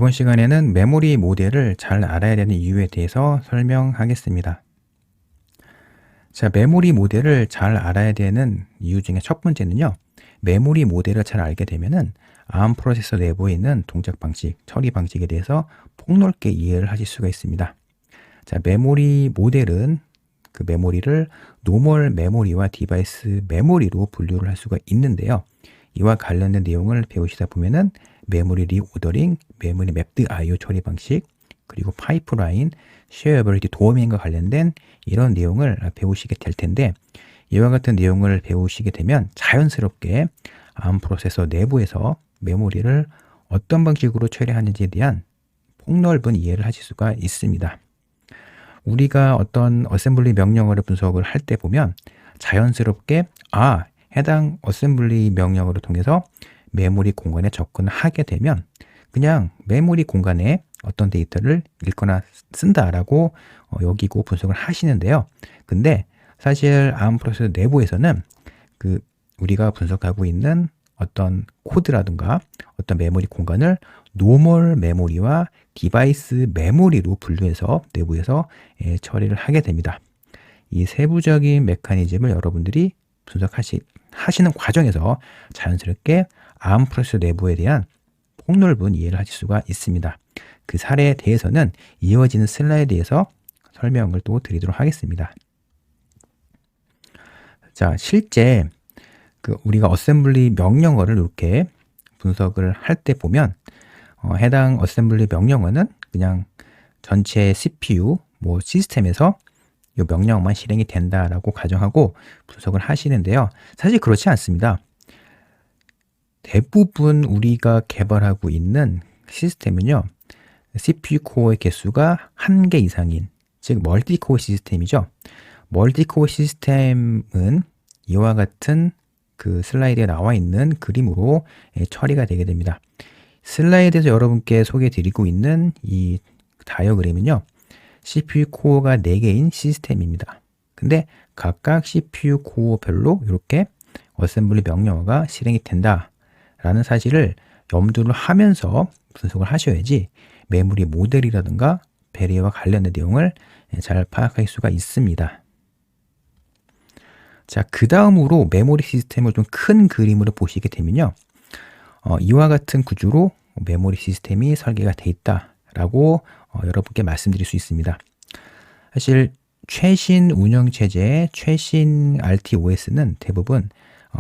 이번 시간에는 메모리 모델을 잘 알아야 되는 이유에 대해서 설명하겠습니다. 자, 메모리 모델을 잘 알아야 되는 이유 중에 첫 번째는요. 메모리 모델을 잘 알게 되면은 ARM 프로세서 내부에 있는 동작 방식, 처리 방식에 대해서 폭넓게 이해를 하실 수가 있습니다. 자, 메모리 모델은 그 메모리를 노멀 메모리와 디바이스 메모리로 분류를 할 수가 있는데요. 이와 관련된 내용을 배우시다 보면은 메모리 리오더링, 메모리 맵드 I/O 처리 방식, 그리고 파이프라인, 쉐어어빌리티 도어메인과 관련된 이런 내용을 배우시게 될 텐데, 이와 같은 내용을 배우시게 되면 자연스럽게 ARM 프로세서 내부에서 메모리를 어떤 방식으로 처리하는지에 대한 폭넓은 이해를 하실 수가 있습니다. 우리가 어떤 어셈블리 명령어를 분석을 할 때 보면 자연스럽게 해당 어셈블리 명령어를 통해서 메모리 공간에 접근하게 되면 그냥 메모리 공간에 어떤 데이터를 읽거나 쓴다라고 여기고 분석을 하시는데요. 근데 사실 ARM 프로세서 내부에서는 우리가 분석하고 있는 어떤 코드라든가 어떤 메모리 공간을 노멀 메모리와 디바이스 메모리로 분류해서 내부에서 처리를 하게 됩니다. 이 세부적인 메커니즘을 여러분들이 분석하시는 과정에서 자연스럽게 ARM 프로세서 내부에 대한 폭넓은 이해를 하실 수가 있습니다. 그 사례에 대해서는 이어지는 슬라이드에서 설명을 또 드리도록 하겠습니다. 자, 실제 우리가 어셈블리 명령어를 이렇게 분석을 할 때 보면 해당 어셈블리 명령어는 그냥 전체 CPU 시스템에서 이 명령어만 실행이 된다라고 가정하고 분석을 하시는데요. 사실 그렇지 않습니다. 대부분 우리가 개발하고 있는 시스템은요. CPU 코어의 개수가 1개 이상인, 즉 멀티코어 시스템이죠. 멀티코어 시스템은 이와 같은 슬라이드에 나와 있는 그림으로 처리가 되게 됩니다. 슬라이드에서 여러분께 소개해 드리고 있는 이 다이어그램은요. CPU 코어가 4개인 시스템입니다. 근데 각각 CPU 코어별로 이렇게 어셈블리 명령어가 실행이 된다라는 사실을 염두를 하면서 분석을 하셔야지 메모리 모델이라든가 배리어와 관련된 내용을 잘 파악할 수가 있습니다. 자, 그 다음으로 메모리 시스템을 좀 큰 그림으로 보시게 되면요. 이와 같은 구조로 메모리 시스템이 설계가 되어 있다라고 여러분께 말씀드릴 수 있습니다. 사실 최신 운영체제의 최신 RTOS는 대부분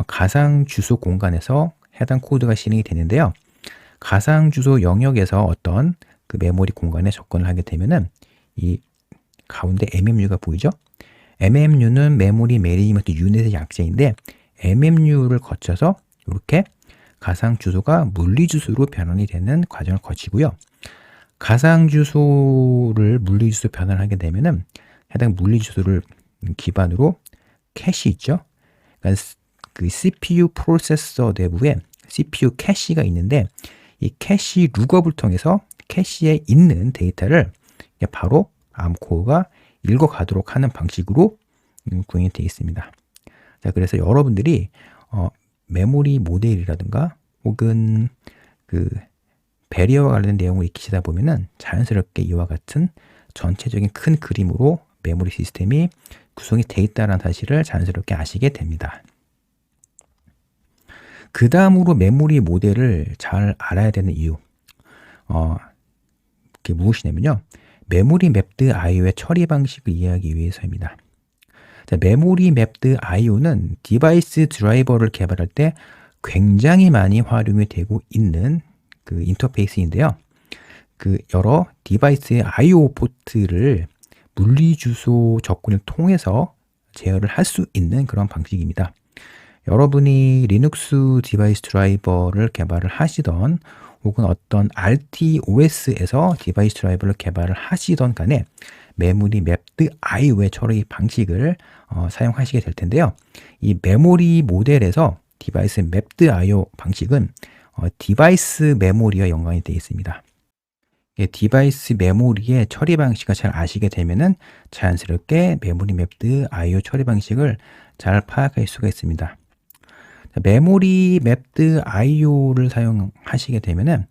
가상 주소 공간에서 해당 코드가 실행이 되는데요. 가상 주소 영역에서 어떤 메모리 공간에 접근을 하게 되면은 이 가운데 MMU가 보이죠? MMU는 메모리 매니지먼트 유닛의 약자인데 MMU를 거쳐서 이렇게 가상 주소가 물리 주소로 변환이 되는 과정을 거치고요. 가상 주소를 물리 주소 변환을 하게 되면은 해당 물리 주소를 기반으로 캐시 있죠. 그러니까 CPU 프로세서 내부에 CPU 캐시가 있는데 이 캐시 룩업을 통해서 캐시에 있는 데이터를 바로 ARM 코어가 읽어가도록 하는 방식으로 구현이 되어 있습니다. 자, 그래서 여러분들이 메모리 모델이라든가 혹은 배리어와 관련된 내용을 익히시다 보면은 자연스럽게 이와 같은 전체적인 큰 그림으로 메모리 시스템이 구성이 되어 있다는 사실을 자연스럽게 아시게 됩니다. 그 다음으로 메모리 모델을 잘 알아야 되는 이유, 그게 무엇이냐면요. 메모리 맵드 I/O의 처리 방식을 이해하기 위해서입니다. 자, 메모리 맵드 I/O는 디바이스 드라이버를 개발할 때 굉장히 많이 활용이 되고 있는 인터페이스인데요. 여러 디바이스의 I/O 포트를 물리 주소 접근을 통해서 제어를 할 수 있는 그런 방식입니다. 여러분이 리눅스 디바이스 드라이버를 개발을 하시던 혹은 어떤 RTOS에서 디바이스 드라이버를 개발을 하시던 간에 메모리 맵드 I/O의 처리 방식을 사용하시게 될 텐데요. 이 메모리 모델에서 디바이스 맵드 I/O 방식은 디바이스 메모리와 연관이 되어 있습니다. 디바이스 메모리의 처리 방식을 잘 아시게 되면은 자연스럽게 메모리 맵드 I/O 처리 방식을 잘 파악할 수가 있습니다. 메모리 맵드 I/O를 사용하시게 되면은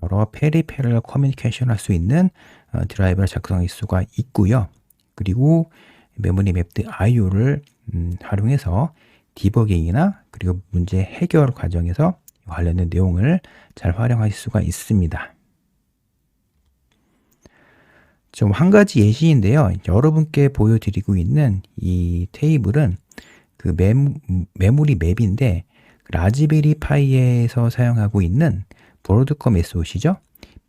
여러 페리페럴 커뮤니케이션 할 수 있는 드라이버를 작성할 수가 있고요. 그리고 메모리 맵드 IO를 활용해서 디버깅이나 그리고 문제 해결 과정에서 관련된 내용을 잘 활용하실 수가 있습니다. 좀 한 가지 예시인데요. 여러분께 보여드리고 있는 이 테이블은 그 메모리 맵인데 라즈베리 파이에서 사용하고 있는 브로드컴 SOC죠.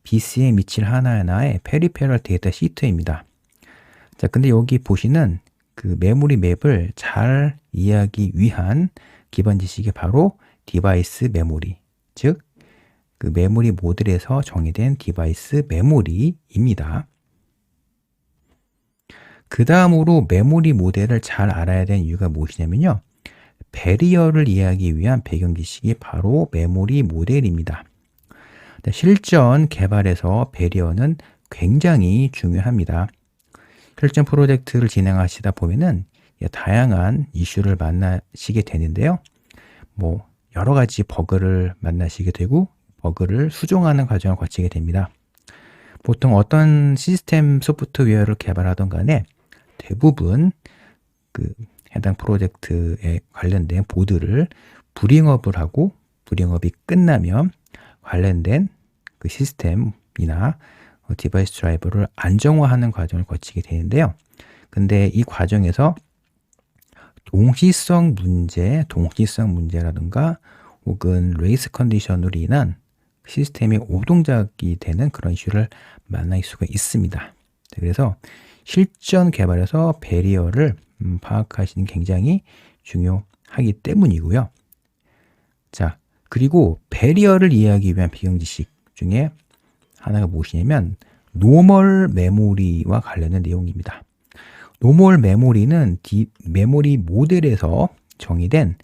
BCM271 하나하나의 페리페럴 데이터 시트입니다. 자, 근데 여기 보시는 그 메모리 맵을 잘 이해하기 위한 기본 지식이 바로 디바이스 메모리, 즉 그 메모리 모듈에서 정의된 디바이스 메모리입니다. 그 다음으로 메모리 모델을 잘 알아야 되는 이유가 무엇이냐면요. 배리어를 이해하기 위한 배경 지식이 바로 메모리 모델입니다. 실전 개발에서 배리어는 굉장히 중요합니다. 실전 프로젝트를 진행하시다 보면은 다양한 이슈를 만나시게 되는데요. 뭐 여러 가지 버그를 만나시게 되고 버그를 수정하는 과정을 거치게 됩니다. 보통 어떤 시스템 소프트웨어를 개발하던 간에 대부분 그 해당 프로젝트에 관련된 보드를 브링업을 하고 브링업이 끝나면 관련된 그 시스템이나 디바이스 드라이버를 안정화하는 과정을 거치게 되는데요. 근데 이 과정에서 동시성 문제라든가 혹은 레이스 컨디션으로 인한 시스템이 오동작이 되는 그런 이슈를 만날 수가 있습니다. 그래서 실전 개발에서 배리어를 파악하시는 게 굉장히 중요하기 때문이고요. 자, 그리고 배리어를 이해하기 위한 배경 지식 중에 하나가 무엇이냐면 노멀 메모리와 관련된 내용입니다. 노멀 메모리는 메모리 모델에서 정의된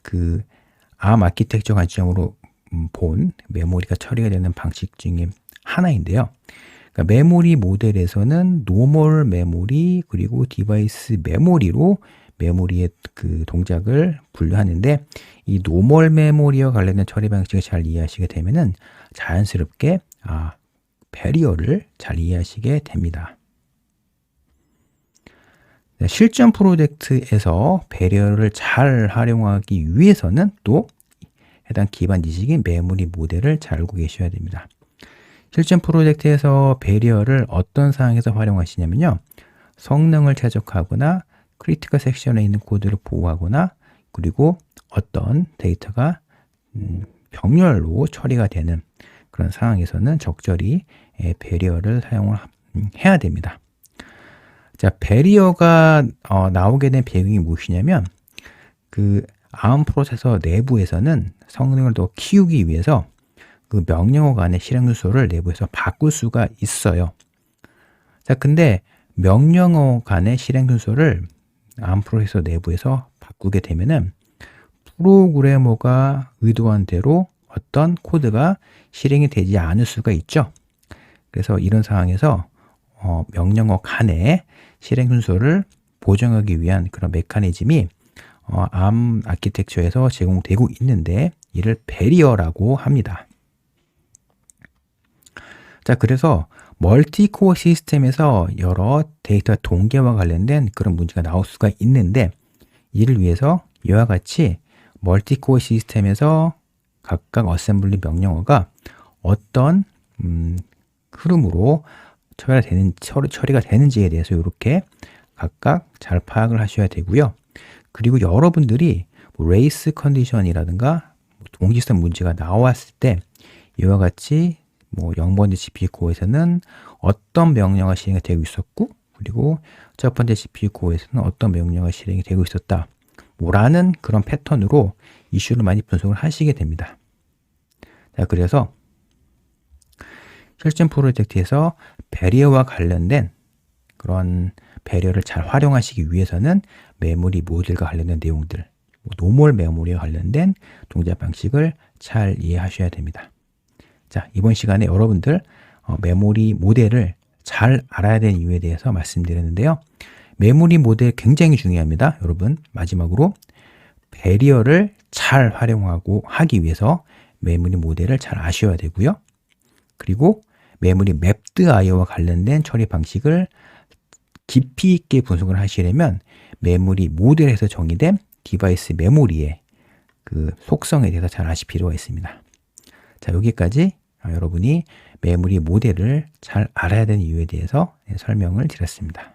그 ARM 아키텍처 관점으로 본 메모리가 처리가 되는 방식 중에 하나인데요. 그러니까 메모리 모델에서는 노멀 메모리 그리고 디바이스 메모리로 메모리의 그 동작을 분류하는데 이 노멀 메모리와 관련된 처리 방식을 잘 이해하시게 되면은 자연스럽게 배리어를 잘 이해하시게 됩니다. 실전 프로젝트에서 배리어를 잘 활용하기 위해서는 또 해당 기반 지식인 메모리 모델을 잘 알고 계셔야 됩니다. 실전 프로젝트에서 배리어를 어떤 상황에서 활용하시냐면요. 성능을 최적화하거나 크리티컬 섹션에 있는 코드를 보호하거나 그리고 어떤 데이터가 병렬로 처리가 되는 그런 상황에서는 적절히 배리어를 사용을 해야 됩니다. 자, 배리어가 나오게 된 배경이 무엇이냐면 그 ARM 프로세서 내부에서는 성능을 더 키우기 위해서 그 명령어 간의 실행 순서를 내부에서 바꿀 수가 있어요. 자, 근데 명령어 간의 실행 순서를 ARM 프로세서 내부에서 바꾸게 되면은 프로그래머가 의도한 대로 어떤 코드가 실행이 되지 않을 수가 있죠. 그래서 이런 상황에서 명령어 간의 실행 순서를 보정하기 위한 그런 메커니즘이 ARM 아키텍처에서 제공되고 있는데 이를 배리어라고 합니다. 자, 그래서 멀티코어 시스템에서 여러 데이터 동계와 관련된 그런 문제가 나올 수가 있는데 이를 위해서 이와 같이 멀티코어 시스템에서 각각 어셈블리 명령어가 어떤 흐름으로 처리가 되는지에 대해서 이렇게 각각 잘 파악을 하셔야 되고요. 그리고 여러분들이 레이스 컨디션이라든가 동시성 문제가 나왔을 때 이와 같이 0번째 CPU 코어에서는 어떤 명령어가 실행이 되고 있었고 그리고 첫 번째 CPU 코어에서는 어떤 명령어가 실행이 되고 있었다 라는 그런 패턴으로 이슈를 많이 분석을 하시게 됩니다. 자, 그래서 실전 프로젝트에서 배리어와 관련된 그런 배리어를 잘 활용하시기 위해서는 메모리 모듈과 관련된 내용들, 노멀 메모리와 관련된 동작 방식을 잘 이해하셔야 됩니다. 자, 이번 시간에 여러분들 메모리 모델을 잘 알아야 되는 이유에 대해서 말씀드렸는데요. 메모리 모델 굉장히 중요합니다. 여러분, 마지막으로 배리어를 잘 활용하고 하기 위해서 메모리 모델을 잘 아셔야 되고요. 그리고 메모리 맵드 IO와 관련된 처리 방식을 깊이 있게 분석을 하시려면 메모리 모델에서 정의된 디바이스 메모리의 그 속성에 대해서 잘 아실 필요가 있습니다. 자, 여기까지 여러분이 메모리 모델을 잘 알아야 되는 이유에 대해서 설명을 드렸습니다.